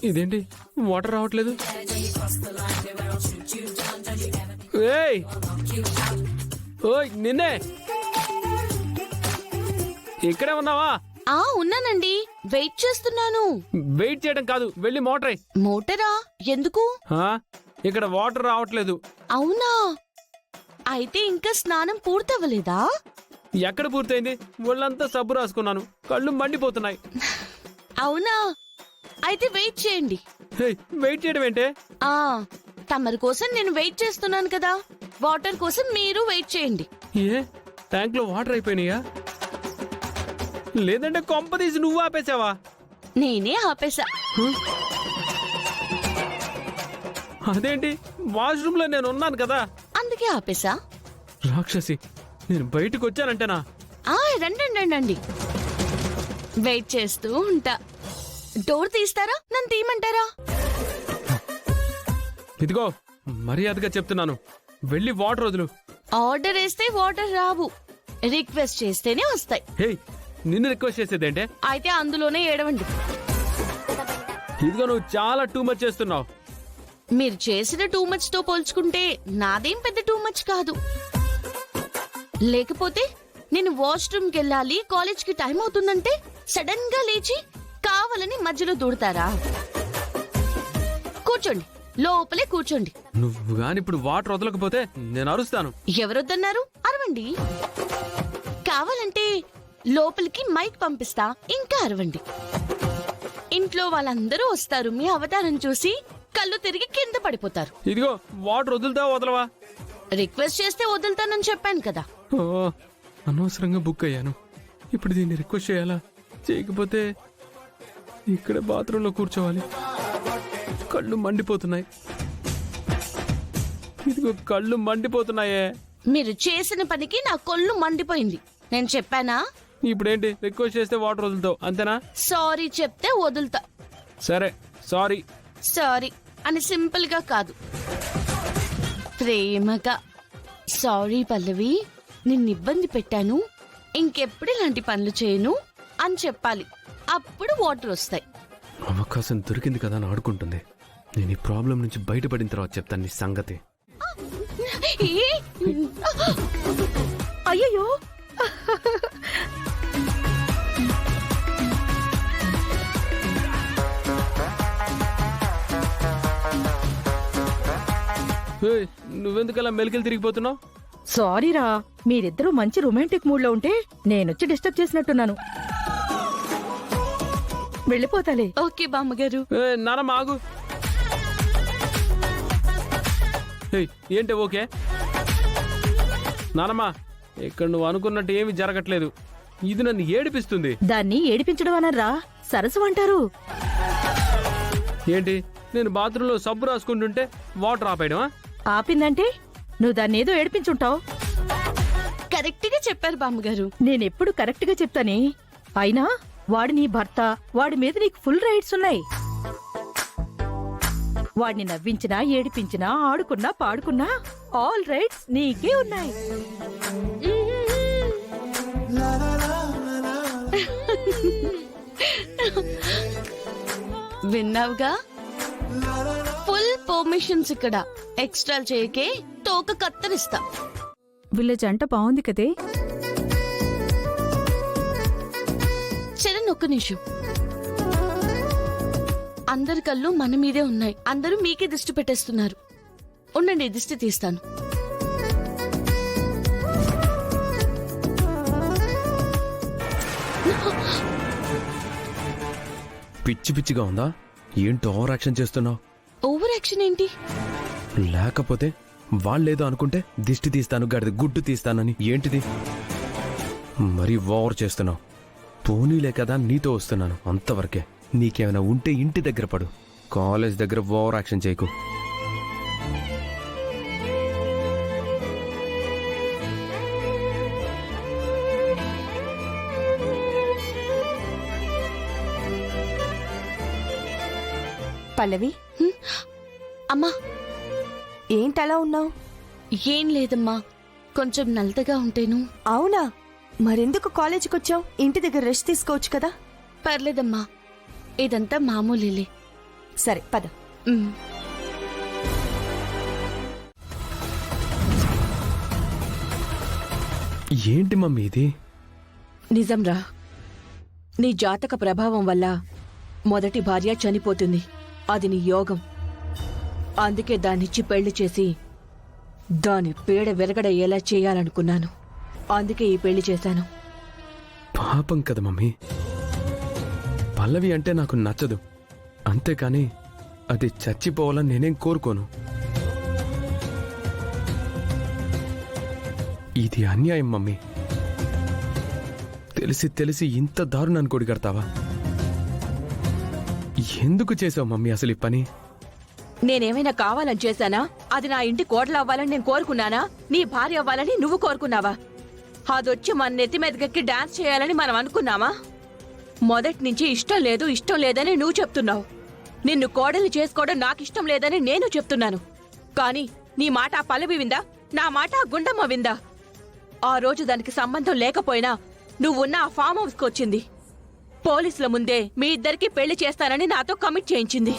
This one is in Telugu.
ఇదేంటి వాటర్ రావట్లేదు? ఏయ్ ఓయ్ నిన్నే, ఇక్కడే ఉన్నావా? ఉన్నానండి, వెయిట్ చేస్తున్నాను. వెయిట్ చేయడం కాదు, వెళ్ళి మోటర్ అయ్యి. మోటరా? ఎందుకు? ఇక్కడ వాటర్ రావట్లేదు. అవునా, అయితే ఇంకా స్నానం పూర్తవ్వలేదా? ఎక్కడ పూర్తయింది? ఒళ్ళంతా సబ్బు రాసుకున్నాను, కళ్ళు మండిపోతున్నాయి. అవునా, అయితే వెయిట్ చేయండి. వెయిట్ చేయడం ఏంటే? తమరి కోసం నేను వెయిట్ చేస్తున్నాను కదా, వాటర్ కోసం మీరు వెయిట్ చేయండి. ఏ ట్యాంక్ లో వాటర్ అయిపోయినాయా? లేదంటే కొంప తీసి నువ్వు ఆపేసావా? నేనే ఆపేశా. అదేంటి, వాష్రూమ్ లో నేను ఉన్నాను కదా. అందుకే ఆపేశా. రాక్షసి, నేను బయటకు వచ్చానంటేనా? రండి, వెయిట్ చేస్తూ ఉంటా. డోర్ తీస్తారా, నన్ను తీయమంటారా? ఇదిగో మర్యాదగా చెప్తున్నాను, వెళ్ళి వాటర్ వదులు. ఆర్డర్ వేస్తే వాటర్ రావు, రిక్వెస్ట్ చేస్తేనే వస్తాయి. హే, నిన్ను రిక్వెస్ట్ చేసేదేంటే? అయితే అందులోనే ఏడవండి. ఇదిగో నువ్వు చాలా టూ మచ్ చేస్తున్నావు. మీరు చేసిన టూ మచ్ తో పోల్చుకుంటే నాదేం పెద్ద టూ మచ్ కాదు. లేకపోతే నేను వాష్రూమ్ కెళ్ళాలి, కాలేజ్ కి టైం అవుతుందంటే సడన్ గా లేచి కావాలని మధ్యలో దూడతారా? కూర్చోండి, లోపలే కూర్చోండి. నువ్వు గాని ఇప్పుడు వాటర్ వదలకపోతే నేను అరుస్తాను. ఎవరొద్దన్నారు? అరవండి. కావాలంటే లోపలికి మైక్ పంపిస్తా, ఇంకా అరవండి. ఇంట్లో వాళ్ళందరూ వస్తారు, మీ అవతారం చూసి కళ్ళు తిరిగి కింద పడిపోతారు. ఇదిగో వాటర్ వదులుతావా వదలవా? రిక్వెస్ట్ చేస్తే వదులుతానని చెప్పాను కదా. అనవసరంగా బుక్ అయ్యాను. ఇప్పుడు దీన్ని రిక్వెస్ట్ చేయాలా? చేయకపోతే ఇక్కడ బాత్రూంలో కూర్చోవాలి. కళ్ళు మండిపోతున్నాయి. ఇదిగో కళ్ళు మండిపోతున్నాయే. మీరు చేసిన పనికి నా కొళ్ళు మండిపోయింది. నేను చెప్పానా? ఇప్పుడేంటి, రిక్వెస్ట్ చేస్తే వాటర్ వదులుతావు అంతేనా? సారీ చెప్తే వదులుతా. సరే, సారీ. సారీ అని సింపుల్ గా కాదు, ప్రేమగా. సారీ పల్లవి, నిన్ను ఇబ్బంది పెట్టాను, ఇంకెప్పుడు ఇలాంటి పనులు చేయను అని చెప్పాలి. అప్పుడు వాటర్ వస్తాయి. అవకాశం దొరికింది కదా అని ఆడుకుంటుంది. నేను ఈ ప్రాబ్లం నుంచి బయటపడిన తర్వాత చెప్తాను నీ సంగతి. అయ్యో, నువ్వెందుకలా మెలికలు తిరిగిపోతున్నావు? సారీరా, మీరిద్దరూ మంచి రొమాంటిక్ మూడ్ లో ఉంటే నేనొచ్చి డిస్టర్బ్ చేసినట్టున్నాను. వెళ్ళిపోతాలే. ఓకే బామ్మగారు. నానమ్మ ఆగు. ఏంటి ఓకే? నానమ్మ, ఇక్కడ నువ్వు అనుకున్నట్టు ఏమి జరగట్లేదు. ఇది నన్ను ఏడిపిస్తుంది. దాన్ని ఏడిపించడం అనర్రా, సరసు అంటారు. ఏంటి, నేను బాత్రూంలో సబ్బు రాసుకుంటుంటే వాటర్ ఆపేయడమా? ఆపిందంటే నువ్వు దాన్ని ఏదో ఏడిపించుంటావు. కరెక్ట్ గా చెప్పారు బామ్మగారు. నేనెప్పుడు కరెక్ట్ గా చెప్తానే. అయినా వాడి నీ భర్త, వాడి మీద నీకు ఫుల్ రైట్స్ ఉన్నాయి. వాడిని నవ్వించినా, ఏడిపించినా, ఆడుకున్నా, పాడుకున్నా ఆల్ రైట్స్ నీకే ఉన్నాయి. విన్నావుగా, ఫుల్ పర్మిషన్స్ ఇక్కడ. ఎక్స్ట్రా చేయకే, తోక కత్తరిస్తా. వీళ్ళ జంట బాగుంది కదే. చరణ్, ఒక్క నిమిషం. అందరి కళ్ళు మన మీదే ఉన్నాయి. అందరూ మీకే దిష్టి పెట్టేస్తున్నారు. ఉండండి, దిష్టి తీస్తాను. పిచ్చి పిచ్చిగా ఉందా? ఏంటి ఓవర్ యాక్షన్ చేస్తున్నావు? ఓవర్ యాక్షన్ ఏంటి? లేకపోతే వాళ్ళేదో అనుకుంటే దిష్టి తీస్తాను, గడిది గుడ్డు తీస్తానని. ఏంటిది? మరీ ఓవర్ చేస్తున్నావు. పోనీలే కదా నీతో వస్తున్నాను, అంతవరకే. నీకేమైనా ఉంటే ఇంటి దగ్గర పడు, కాలేజ్ దగ్గర ఓవర్ యాక్షన్ చేయకు. పల్లవి, అమ్మా, ఏంటలా ఉన్నావు? ఏం లేదమ్మా, కొంచెం నలతగా ఉంటేను. అవునా, మరెందుకు కాలేజీకి వచ్చావు? ఇంటి దగ్గర రెస్ట్ తీసుకోవచ్చు కదా. పర్లేదమ్మా, ఇదంతా మామూలేలే. సరే పద. ఉమ్. ఏంటి మమ్మీ ఇది? నిజంరా, నీ జాతక ప్రభావం వల్ల మొదటి భార్య చనిపోతుంది. అది నీ యోగం. అందుకే దాన్నిచ్చి పెళ్లి చేసి దాని పీడ విరగడయ్యేలా చేయాలనుకున్నాను. అందుకే ఈ పెళ్లి చేశాను. పాపం కదా మమ్మీ. పల్లవి అంటే నాకు నచ్చదు, అంతేకాని అది చచ్చిపోవాలని నేనేం కోరుకోను. ఇది అన్యాయం మమ్మీ. తెలిసి తెలిసి ఇంత దారుణాన్ని కొడిగడతావా? ఎందుకు చేసావు మమ్మీ అసలు ఈ పని? నేనేమైనా కావాలని చేశానా? అది నా ఇంటి కోడలు అవ్వాలని నేను కోరుకున్నానా? నీ భార్య అవ్వాలని నువ్వు కోరుకున్నావా? అదొచ్చి మన నెత్తి మీదకెక్కి డాన్స్ చేయాలని మనం అనుకున్నామా? మొదటి నుంచి ఇష్టం లేదు ఇష్టం లేదని నువ్వు చెప్తున్నావు. నిన్ను కోడల్ని చేసుకోవడం నాకిష్టం లేదని నేను చెప్తున్నాను. కానీ నీ మాట ఆ పల్లవి విందా? నా మాట ఆ గుండమ్మ విందా? ఆ రోజు దానికి సంబంధం లేకపోయినా నువ్వున్న ఆ ఫామ్ హౌస్కి వచ్చింది. పోలీసుల ముందే మీ ఇద్దరికి పెళ్లి చేస్తానని నాతో కమిట్ చేయించింది.